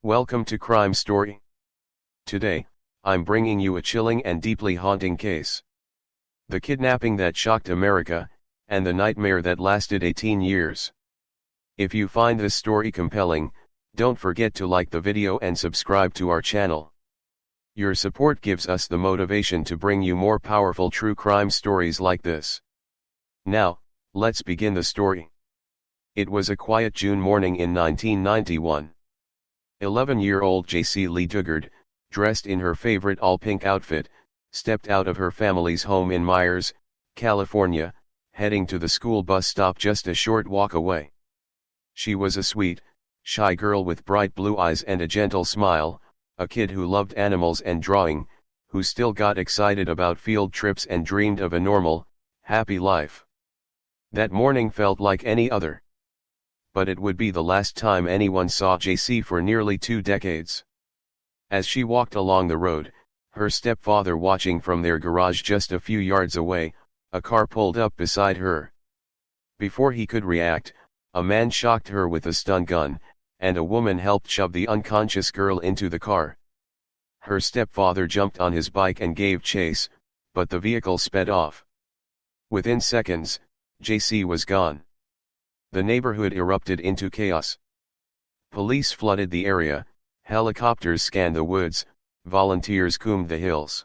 Welcome to Crime Story. Today, I'm bringing you a chilling and deeply haunting case. The kidnapping that shocked America, and the nightmare that lasted 18 years. If you find this story compelling, don't forget to like the video and subscribe to our channel. Your support gives us the motivation to bring you more powerful true crime stories like this. Now, let's begin the story. It was a quiet June morning in 1991. 11-year-old Jaycee Lee Dugard, dressed in her favorite all-pink outfit, stepped out of her family's home in Myers, California, heading to the school bus stop just a short walk away. She was a sweet, shy girl with bright blue eyes and a gentle smile, a kid who loved animals and drawing, who still got excited about field trips and dreamed of a normal, happy life. That morning felt like any other. But it would be the last time anyone saw Jaycee for nearly 2 decades. As she walked along the road, her stepfather watching from their garage just a few yards away, a car pulled up beside her. Before he could react, a man shocked her with a stun gun, and a woman helped shove the unconscious girl into the car. Her stepfather jumped on his bike and gave chase, but the vehicle sped off. Within seconds, Jaycee was gone. The neighborhood erupted into chaos. Police flooded the area, helicopters scanned the woods, volunteers combed the hills.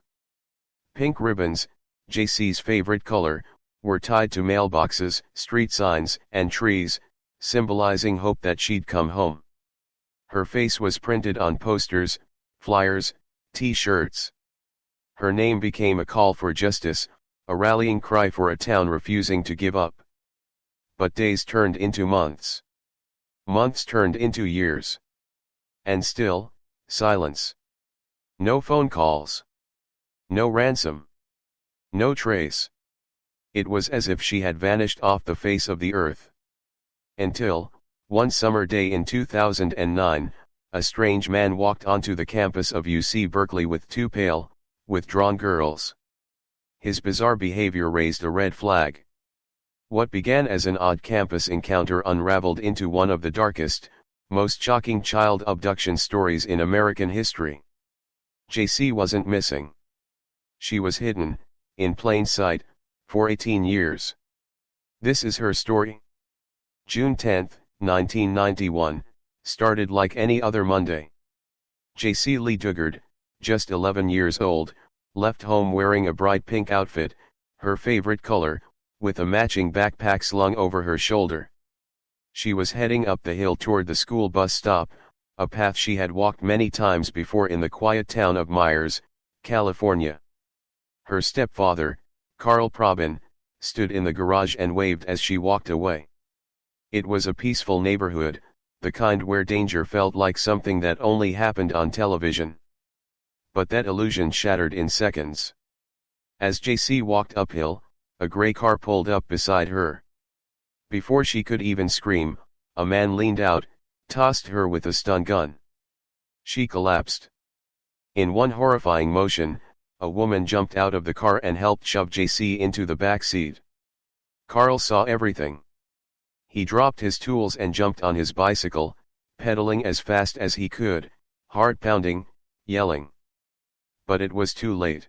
Pink ribbons, Jaycee's favorite color, were tied to mailboxes, street signs, and trees, symbolizing hope that she'd come home. Her face was printed on posters, flyers, t-shirts. Her name became a call for justice, a rallying cry for a town refusing to give up. But days turned into months. Months turned into years. And still, silence. No phone calls. No ransom. No trace. It was as if she had vanished off the face of the earth. Until, one summer day in 2009, a strange man walked onto the campus of UC Berkeley with 2 pale, withdrawn girls. His bizarre behavior raised a red flag. What began as an odd campus encounter unraveled into one of the darkest, most shocking child abduction stories in American history. Jaycee wasn't missing. She was hidden, in plain sight, for 18 years. This is her story. June 10, 1991, started like any other Monday. Jaycee Lee Dugard, just 11 years old, left home wearing a bright pink outfit, her favorite color, with a matching backpack slung over her shoulder. She was heading up the hill toward the school bus stop, a path she had walked many times before in the quiet town of Myers, California. Her stepfather, Carl Probin, stood in the garage and waved as she walked away. It was a peaceful neighborhood, the kind where danger felt like something that only happened on television. But that illusion shattered in seconds. As Jaycee walked uphill, a gray car pulled up beside her. Before she could even scream, a man leaned out, tossed her with a stun gun. She collapsed. In one horrifying motion, a woman jumped out of the car and helped shove Jaycee into the back seat. Carl saw everything. He dropped his tools and jumped on his bicycle, pedaling as fast as he could, heart pounding, yelling. But it was too late.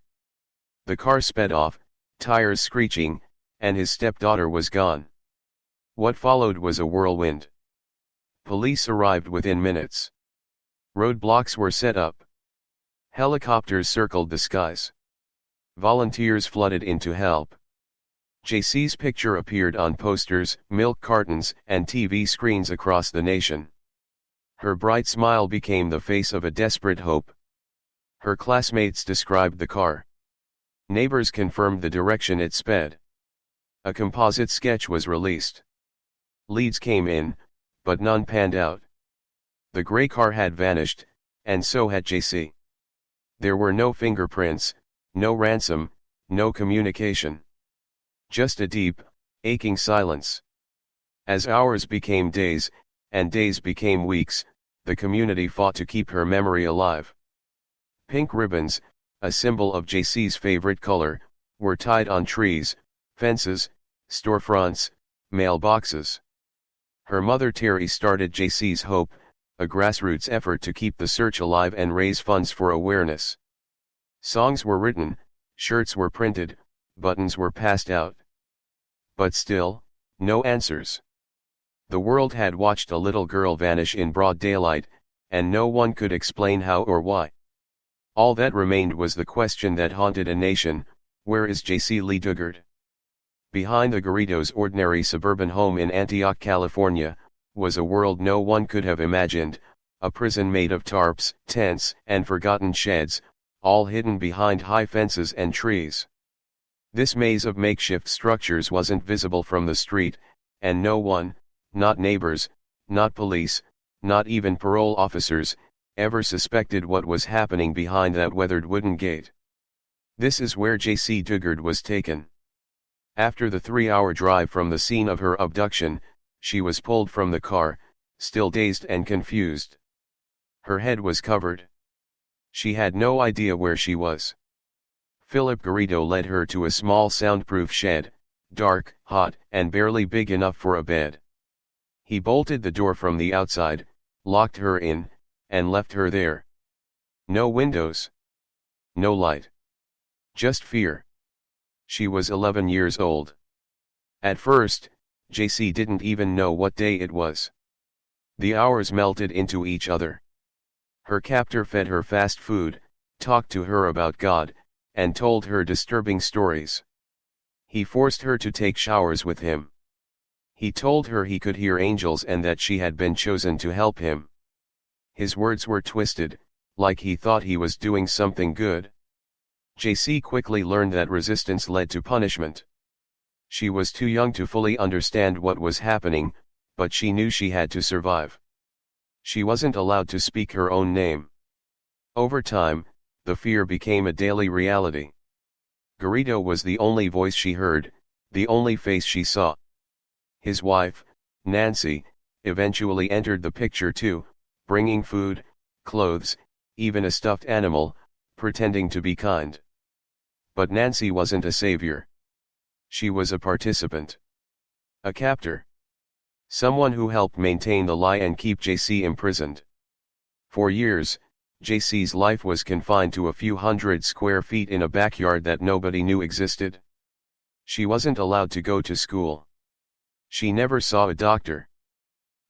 The car sped off, tires screeching, and his stepdaughter was gone. What followed was a whirlwind. Police arrived within minutes. Roadblocks were set up. Helicopters circled the skies. Volunteers flooded in to help. Jaycee's picture appeared on posters, milk cartons, and TV screens across the nation. Her bright smile became the face of a desperate hope. Her classmates described the car. Neighbors confirmed the direction it sped. A composite sketch was released. Leads came in, but none panned out. The gray car had vanished, and so had Jaycee. There were no fingerprints, no ransom, no communication. Just a deep, aching silence. As hours became days, and days became weeks, the community fought to keep her memory alive. Pink ribbons, a symbol of Jaycee's favorite color, were tied on trees, fences, storefronts, mailboxes. Her mother Terry started Jaycee's hope, a grassroots effort to keep the search alive and raise funds for awareness. Songs were written, shirts were printed, buttons were passed out. But still, no answers. The world had watched a little girl vanish in broad daylight, and no one could explain how or why. All that remained was the question that haunted a nation: where is Jaycee Lee Dugard? Behind the Garrido's ordinary suburban home in Antioch, California, was a world no one could have imagined, a prison made of tarps, tents, and forgotten sheds, all hidden behind high fences and trees. This maze of makeshift structures wasn't visible from the street, and no one, not neighbors, not police, not even parole officers, ever suspected what was happening behind that weathered wooden gate. This is where Jaycee Dugard was taken. After the 3-hour drive from the scene of her abduction, she was pulled from the car, still dazed and confused. Her head was covered. She had no idea where she was. Philip Garrido led her to a small soundproof shed, dark, hot, and barely big enough for a bed. He bolted the door from the outside, locked her in, and left her there. No windows. No light. Just fear. She was 11 years old. At first, Jaycee didn't even know what day it was. The hours melted into each other. Her captor fed her fast food, talked to her about God, and told her disturbing stories. He forced her to take showers with him. He told her he could hear angels and that she had been chosen to help him. His words were twisted, like he thought he was doing something good. Jaycee quickly learned that resistance led to punishment. She was too young to fully understand what was happening, but she knew she had to survive. She wasn't allowed to speak her own name. Over time, the fear became a daily reality. Garrido was the only voice she heard, the only face she saw. His wife, Nancy, eventually entered the picture too, bringing food, clothes, even a stuffed animal, pretending to be kind. But Nancy wasn't a savior. She was a participant. A captor. Someone who helped maintain the lie and keep Jaycee imprisoned. For years, Jaycee's life was confined to a few hundred square feet in a backyard that nobody knew existed. She wasn't allowed to go to school. She never saw a doctor.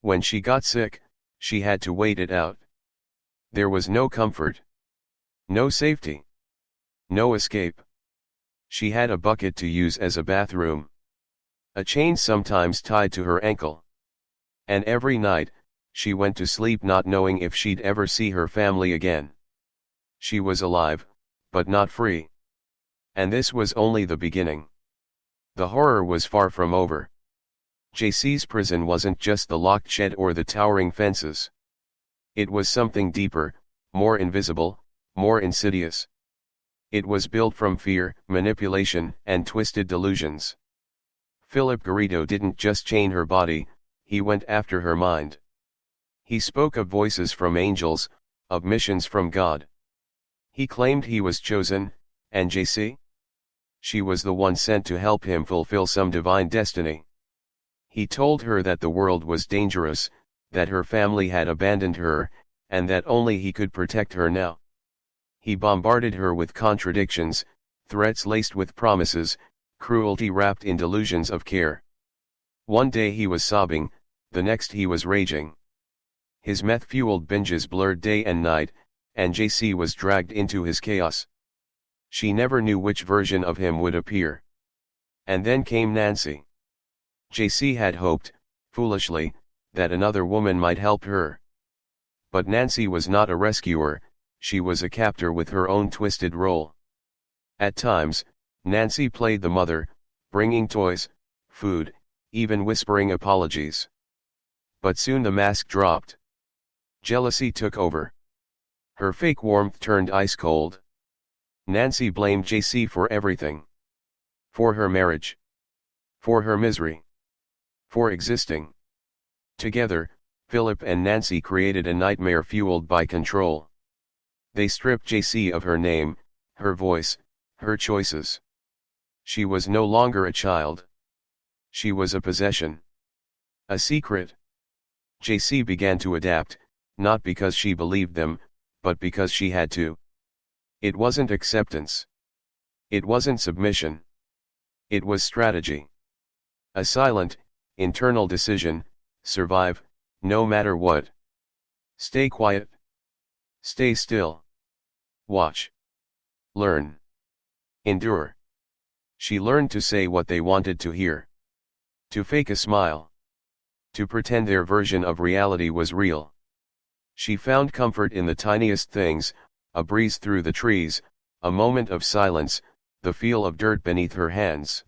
When she got sick, she had to wait it out. There was no comfort. No safety. No escape. She had a bucket to use as a bathroom. A chain sometimes tied to her ankle. And every night, she went to sleep not knowing if she'd ever see her family again. She was alive, but not free. And this was only the beginning. The horror was far from over. Jaycee's prison wasn't just the locked shed or the towering fences. It was something deeper, more invisible, more insidious. It was built from fear, manipulation, and twisted delusions. Philip Garrido didn't just chain her body, he went after her mind. He spoke of voices from angels, of missions from God. He claimed he was chosen, and Jaycee? She was the one sent to help him fulfill some divine destiny. He told her that the world was dangerous, that her family had abandoned her, and that only he could protect her now. He bombarded her with contradictions, threats laced with promises, cruelty wrapped in delusions of care. One day he was sobbing, the next he was raging. His meth-fueled binges blurred day and night, and Jaycee was dragged into his chaos. She never knew which version of him would appear. And then came Nancy. Jaycee had hoped, foolishly, that another woman might help her. But Nancy was not a rescuer, she was a captor with her own twisted role. At times, Nancy played the mother, bringing toys, food, even whispering apologies. But soon the mask dropped. Jealousy took over. Her fake warmth turned ice cold. Nancy blamed Jaycee for everything. For her marriage. For her misery. For existing. Together, Philip and Nancy created a nightmare fueled by control. They stripped Jaycee of her name, her voice, her choices. She was no longer a child. She was a possession. A secret. Jaycee began to adapt, not because she believed them, but because she had to. It wasn't acceptance. It wasn't submission. It was strategy. A silent, internal decision: survive, no matter what. Stay quiet. Stay still. Watch. Learn. Endure. She learned to say what they wanted to hear. To fake a smile. To pretend their version of reality was real. She found comfort in the tiniest things: a breeze through the trees, a moment of silence, the feel of dirt beneath her hands.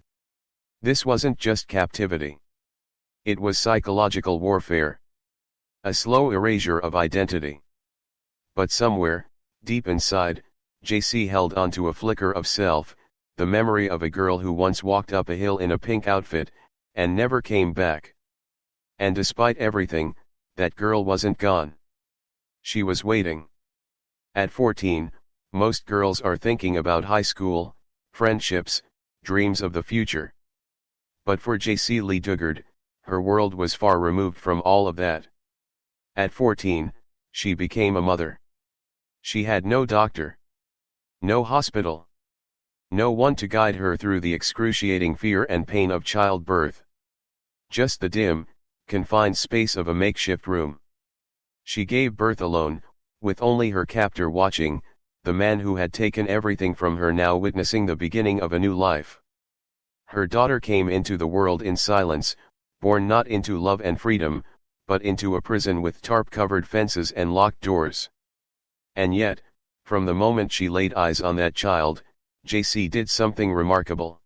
This wasn't just captivity. It was psychological warfare. A slow erasure of identity. But somewhere, deep inside, Jaycee held onto a flicker of self, the memory of a girl who once walked up a hill in a pink outfit, and never came back. And despite everything, that girl wasn't gone. She was waiting. At 14, most girls are thinking about high school, friendships, dreams of the future. But for Jaycee Lee Dugard, her world was far removed from all of that. At 14, she became a mother. She had no doctor. No hospital. No one to guide her through the excruciating fear and pain of childbirth. Just the dim, confined space of a makeshift room. She gave birth alone, with only her captor watching, the man who had taken everything from her now witnessing the beginning of a new life. Her daughter came into the world in silence, born not into love and freedom, but into a prison with tarp-covered fences and locked doors. And yet, from the moment she laid eyes on that child, Jaycee did something remarkable.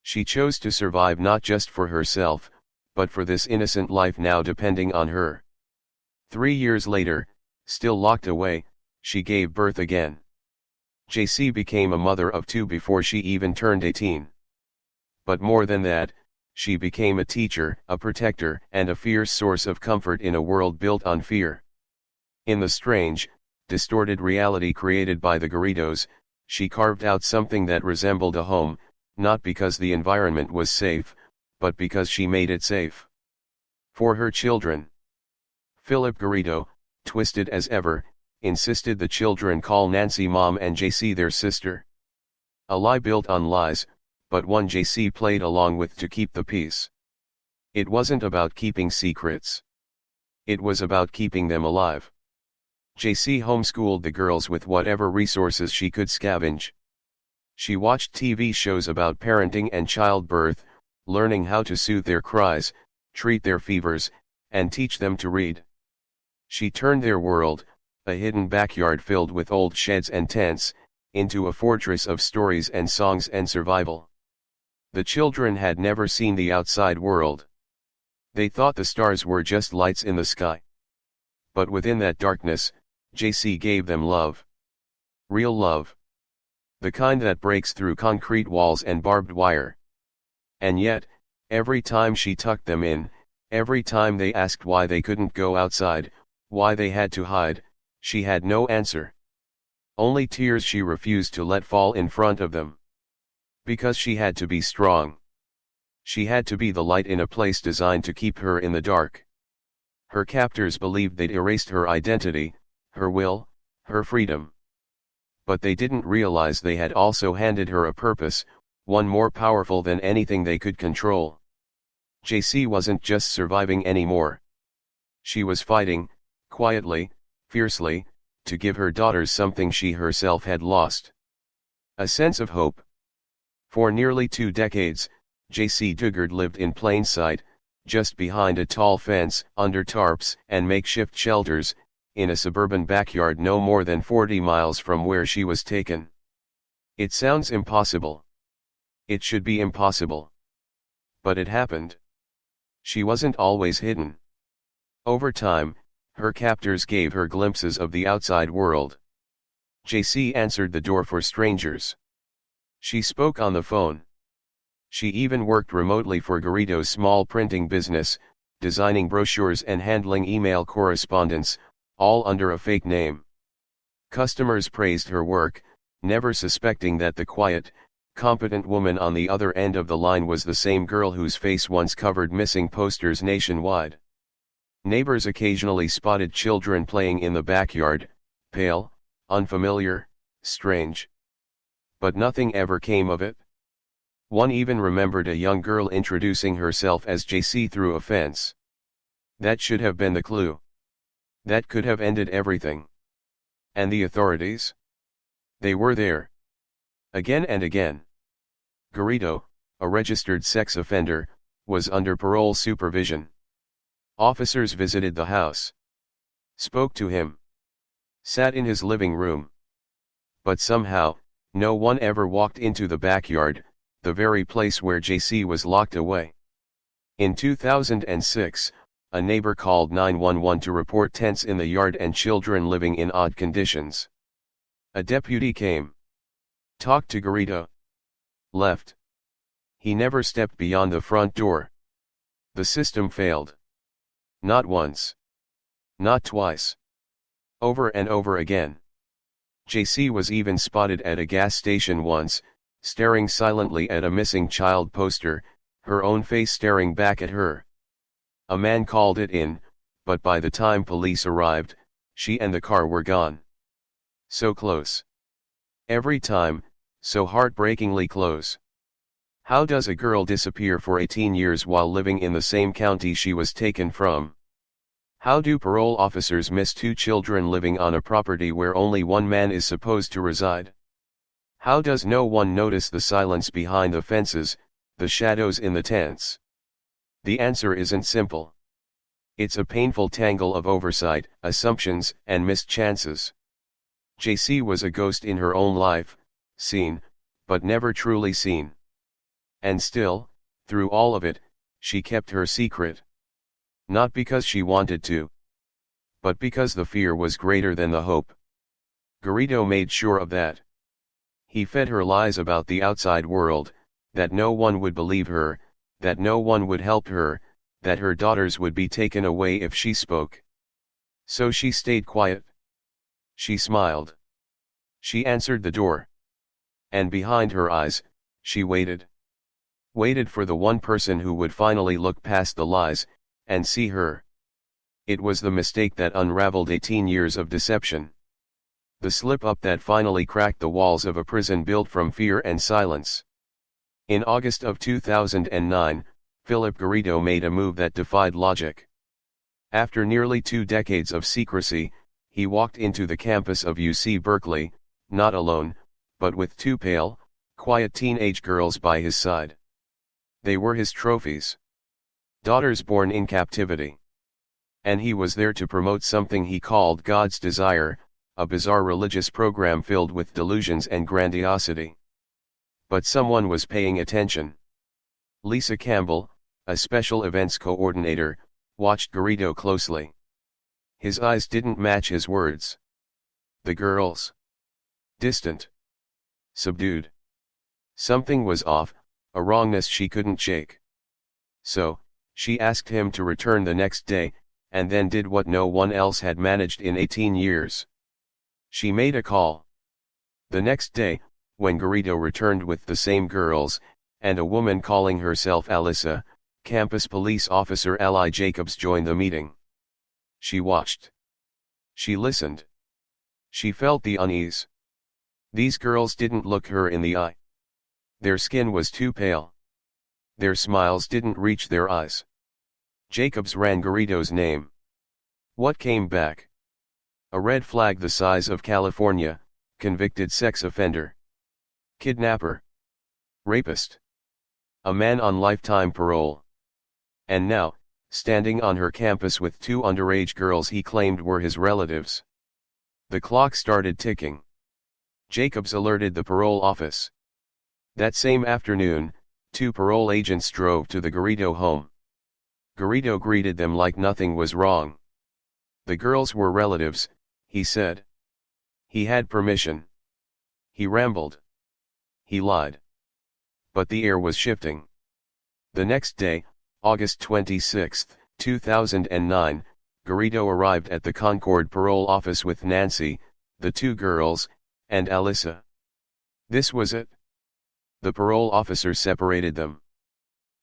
She chose to survive not just for herself, but for this innocent life now depending on her. 3 years later, still locked away, she gave birth again. Jaycee became a mother of 2 before she even turned 18. But more than that, she became a teacher, a protector, and a fierce source of comfort in a world built on fear. In the strange, distorted reality created by the Garridos, she carved out something that resembled a home, not because the environment was safe, but because she made it safe. For her children. Philip Garrido, twisted as ever, insisted the children call Nancy mom and Jaycee their sister. A lie built on lies, but one Jaycee played along with to keep the peace. It wasn't about keeping secrets. It was about keeping them alive. Jaycee homeschooled the girls with whatever resources she could scavenge. She watched TV shows about parenting and childbirth, learning how to soothe their cries, treat their fevers, and teach them to read. She turned their world, a hidden backyard filled with old sheds and tents, into a fortress of stories and songs and survival. The children had never seen the outside world. They thought the stars were just lights in the sky. But within that darkness, Jaycee gave them love. Real love. The kind that breaks through concrete walls and barbed wire. And yet, every time she tucked them in, every time they asked why they couldn't go outside, why they had to hide, she had no answer. Only tears she refused to let fall in front of them. Because she had to be strong. She had to be the light in a place designed to keep her in the dark. Her captors believed they'd erased her identity, her will, her freedom. But they didn't realize they had also handed her a purpose, one more powerful than anything they could control. Jaycee wasn't just surviving anymore. She was fighting, quietly, fiercely, to give her daughters something she herself had lost. A sense of hope. For nearly 2 decades, Jaycee Dugard lived in plain sight, just behind a tall fence, under tarps and makeshift shelters, in a suburban backyard no more than 40 miles from where she was taken. It sounds impossible. It should be impossible. But it happened. She wasn't always hidden. Over time, her captors gave her glimpses of the outside world. Jaycee answered the door for strangers. She spoke on the phone. She even worked remotely for Garrido's small printing business, designing brochures and handling email correspondence, all under a fake name. Customers praised her work, never suspecting that the quiet, competent woman on the other end of the line was the same girl whose face once covered missing posters nationwide. Neighbors occasionally spotted children playing in the backyard, pale, unfamiliar, strange. But nothing ever came of it. One even remembered a young girl introducing herself as Jaycee through a fence. That should have been the clue. That could have ended everything. And the authorities? They were there. Again and again. Garrido, a registered sex offender, was under parole supervision. Officers visited the house. Spoke to him. Sat in his living room. But somehow, no one ever walked into the backyard, the very place where Jaycee was locked away. In 2006, a neighbor called 911 to report tents in the yard and children living in odd conditions. A deputy came. Talked to Garrido. Left. He never stepped beyond the front door. The system failed. Not once. Not twice. Over and over again. Jaycee was even spotted at a gas station once, staring silently at a missing child poster, her own face staring back at her. A man called it in, but by the time police arrived, she and the car were gone. So close. Every time, so heartbreakingly close. How does a girl disappear for 18 years while living in the same county she was taken from? How do parole officers miss two children living on a property where only one man is supposed to reside? How does no one notice the silence behind the fences, the shadows in the tents? The answer isn't simple. It's a painful tangle of oversight, assumptions, and missed chances. Jaycee was a ghost in her own life, seen, but never truly seen. And still, through all of it, she kept her secret. Not because she wanted to, but because the fear was greater than the hope. Garrido made sure of that. He fed her lies about the outside world, that no one would believe her, that no one would help her, that her daughters would be taken away if she spoke. So she stayed quiet. She smiled. She answered the door. And behind her eyes, she waited. Waited for the one person who would finally look past the lies, and see her. It was the mistake that unraveled 18 years of deception. The slip-up that finally cracked the walls of a prison built from fear and silence. In August of 2009, Philip Garrido made a move that defied logic. After nearly 2 decades of secrecy, he walked into the campus of UC Berkeley, not alone, but with 2 pale, quiet teenage girls by his side. They were his trophies. Daughters born in captivity. And he was there to promote something he called God's Desire, a bizarre religious program filled with delusions and grandiosity. But someone was paying attention. Lisa Campbell, a special events coordinator, watched Garrido closely. His eyes didn't match his words. The girls. Distant. Subdued. Something was off, a wrongness she couldn't shake. So, she asked him to return the next day, and then did what no one else had managed in 18 years. She made a call. The next day, when Garrido returned with the same girls, and a woman calling herself Alyssa, campus police officer Eli Jacobs joined the meeting. She watched. She listened. She felt the unease. These girls didn't look her in the eye. Their skin was too pale. Their smiles didn't reach their eyes. Jacobs ran Garrido's name. What came back? A red flag the size of California, convicted sex offender. Kidnapper. Rapist. A man on lifetime parole. And now, standing on her campus with 2 underage girls he claimed were his relatives. The clock started ticking. Jacobs alerted the parole office. That same afternoon, 2 parole agents drove to the Garrido home. Garrido greeted them like nothing was wrong. The girls were relatives, he said. He had permission. He rambled. He lied. But the air was shifting. The next day, August 26, 2009, Garrido arrived at the Concord parole office with Nancy, the 2 girls, and Alyssa. This was it. The parole officer separated them.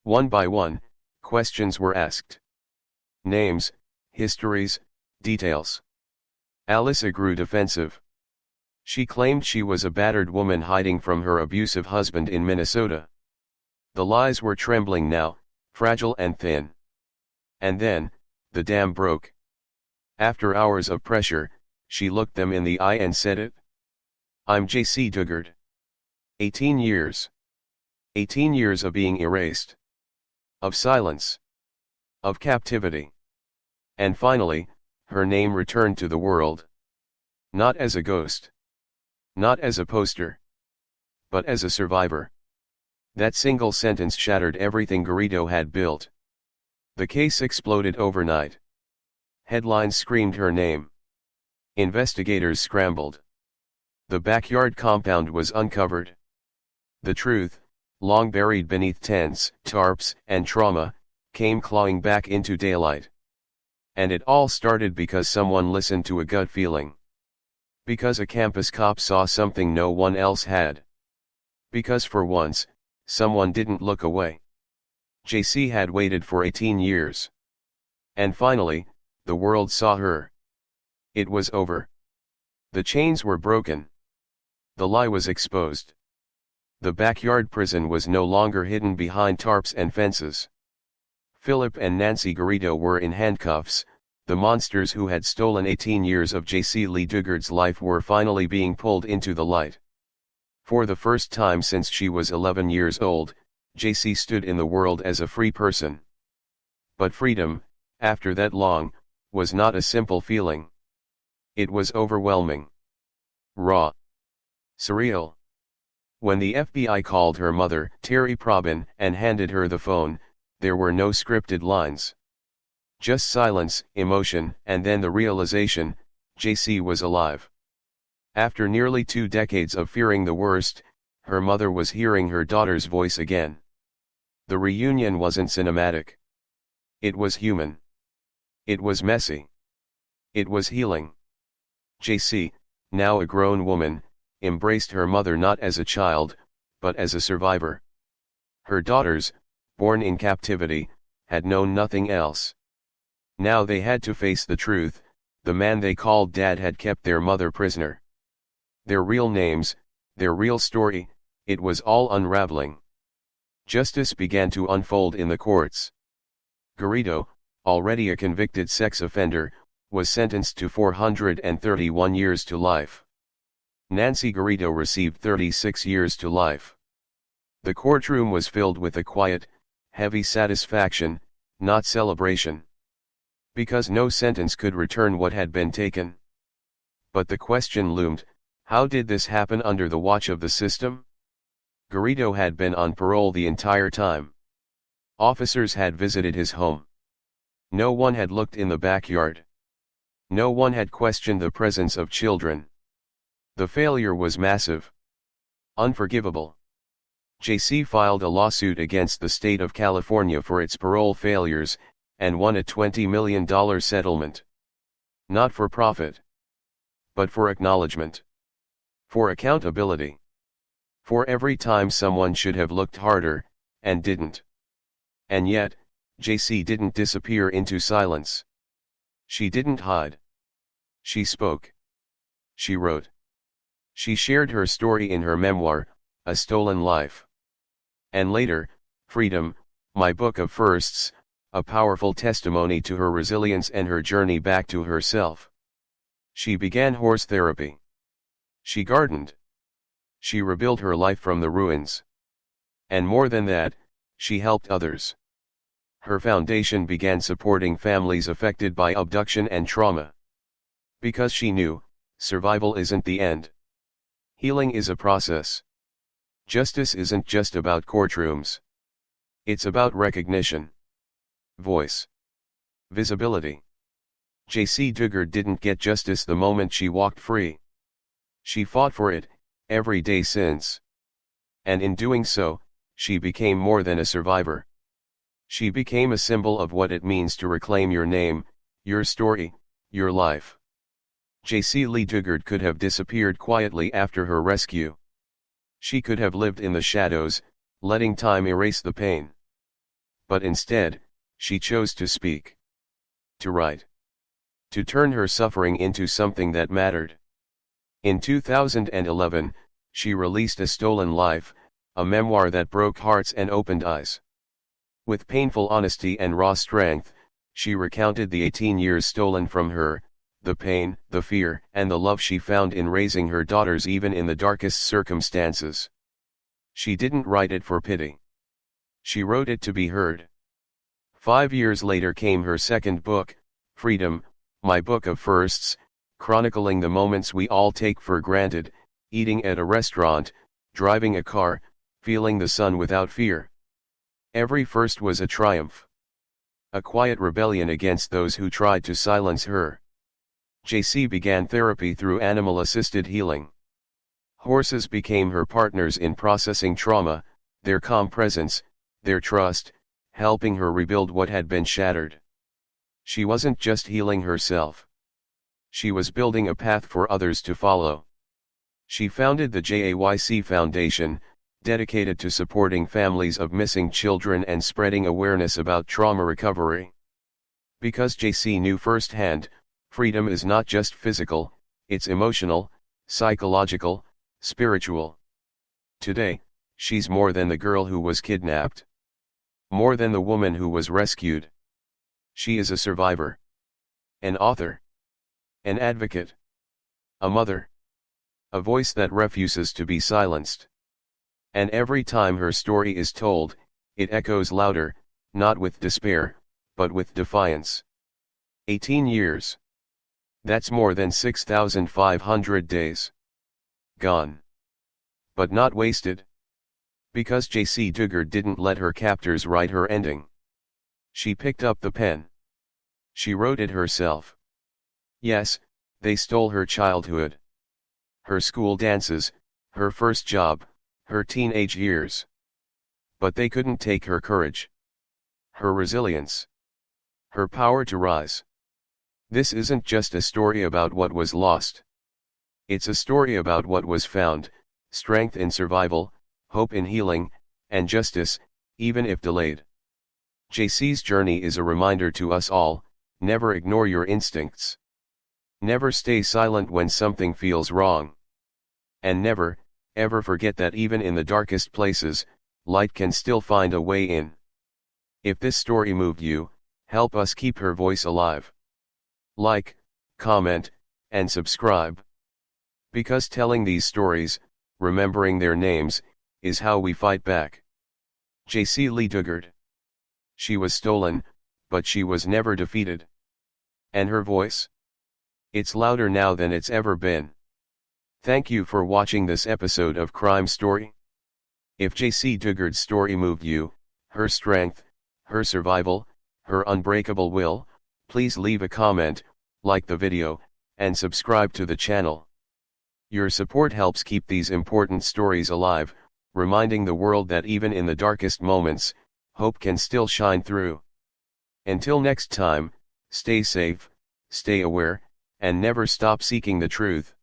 One by one, questions were asked. Names, histories, details. Alyssa grew defensive. She claimed she was a battered woman hiding from her abusive husband in Minnesota. The lies were trembling now, fragile and thin. And then, the dam broke. After hours of pressure, she looked them in the eye and said it. I'm Jaycee Dugard. 18 years. 18 years of being erased. Of silence. Of captivity. And finally, her name returned to the world. Not as a ghost. Not as a poster. But as a survivor. That single sentence shattered everything Garrido had built. The case exploded overnight. Headlines screamed her name. Investigators scrambled. The backyard compound was uncovered. The truth, long buried beneath tents, tarps, and trauma, came clawing back into daylight. And it all started because someone listened to a gut feeling. Because a campus cop saw something no one else had. Because for once, someone didn't look away. Jaycee had waited for 18 years. And finally, the world saw her. It was over. The chains were broken. The lie was exposed. The backyard prison was no longer hidden behind tarps and fences. Philip and Nancy Garrido were in handcuffs. The monsters who had stolen 18 years of Jaycee Lee Dugard's life were finally being pulled into the light. For the first time since she was 11 years old, Jaycee stood in the world as a free person. But freedom, after that long, was not a simple feeling. It was overwhelming. Raw. Surreal. When the FBI called her mother, Terry Probin, and handed her the phone, there were no scripted lines. Just silence, emotion, and then the realization, Jaycee was alive. After nearly 2 decades of fearing the worst, her mother was hearing her daughter's voice again. The reunion wasn't cinematic. It was human. It was messy. It was healing. Jaycee, now a grown woman, embraced her mother not as a child, but as a survivor. Her daughters, born in captivity, had known nothing else. Now they had to face the truth. The man they called Dad had kept their mother prisoner. Their real names, their real story, it was all unraveling. Justice began to unfold in the courts. Garrido, already a convicted sex offender, was sentenced to 431 years to life. Nancy Garrido received 36 years to life. The courtroom was filled with a quiet, heavy satisfaction, not celebration. Because no sentence could return what had been taken. But the question loomed, how did this happen under the watch of the system? Garrido had been on parole the entire time. Officers had visited his home. No one had looked in the backyard. No one had questioned the presence of children. The failure was massive. Unforgivable. Jaycee filed a lawsuit against the state of California for its parole failures, and won a $20 million settlement. Not for profit. But for acknowledgement. For accountability. For every time someone should have looked harder, and didn't. And yet, Jaycee didn't disappear into silence. She didn't hide. She spoke. She wrote. She shared her story in her memoir, A Stolen Life. And later, Freedom, My Book of Firsts, a powerful testimony to her resilience and her journey back to herself. She began horse therapy. She gardened. She rebuilt her life from the ruins. And more than that, she helped others. Her foundation began supporting families affected by abduction and trauma. Because she knew, survival isn't the end. Healing is a process. Justice isn't just about courtrooms. It's about recognition. Voice. Visibility. Jaycee Dugard didn't get justice the moment she walked free. She fought for it, every day since. And in doing so, she became more than a survivor. She became a symbol of what it means to reclaim your name, your story, your life. Jaycee Lee Dugard could have disappeared quietly after her rescue. She could have lived in the shadows, letting time erase the pain. But instead, she chose to speak. To write. to turn her suffering into something that mattered. In 2011, she released A Stolen Life, a memoir that broke hearts and opened eyes. With painful honesty and raw strength, she recounted the 18 years stolen from her, the pain, the fear, and the love she found in raising her daughters even in the darkest circumstances. She didn't write it for pity. She wrote it to be heard. 5 years later came her second book, Freedom, My Book of Firsts, chronicling the moments we all take for granted, eating at a restaurant, driving a car, feeling the sun without fear. Every first was a triumph. A quiet rebellion against those who tried to silence her. Jaycee began therapy through animal-assisted healing. Horses became her partners in processing trauma, their calm presence, their trust, helping her rebuild what had been shattered. She wasn't just healing herself. She was building a path for others to follow. She founded the Jaycee Foundation, dedicated to supporting families of missing children and spreading awareness about trauma recovery. Because Jaycee knew firsthand, freedom is not just physical, it's emotional, psychological, spiritual. Today, she's more than the girl who was kidnapped. More than the woman who was rescued. She is a survivor. An author. An advocate. A mother. A voice that refuses to be silenced. And every time her story is told, it echoes louder, not with despair, but with defiance. 18 years. That's more than 6,500 days. Gone. But not wasted. Because Jaycee Dugard didn't let her captors write her ending. She picked up the pen. She wrote it herself. Yes, they stole her childhood. Her school dances, her first job, her teenage years. But they couldn't take her courage. Her resilience. Her power to rise. This isn't just a story about what was lost. It's a story about what was found, strength in survival, hope in healing, and justice, even if delayed. Jaycee's journey is a reminder to us all, never ignore your instincts. Never stay silent when something feels wrong. And never, ever forget that even in the darkest places, light can still find a way in. If this story moved you, help us keep her voice alive. Like, comment, and subscribe. Because telling these stories, remembering their names, is how we fight back. Jaycee Lee Dugard. She was stolen, but she was never defeated. And her voice? It's louder now than it's ever been. Thank you for watching this episode of Crime Story. If Jaycee Dugard's story moved you, her strength, her survival, her unbreakable will, please leave a comment, like the video, and subscribe to the channel. Your support helps keep these important stories alive, reminding the world that even in the darkest moments, hope can still shine through. Until next time, stay safe, stay aware, and never stop seeking the truth.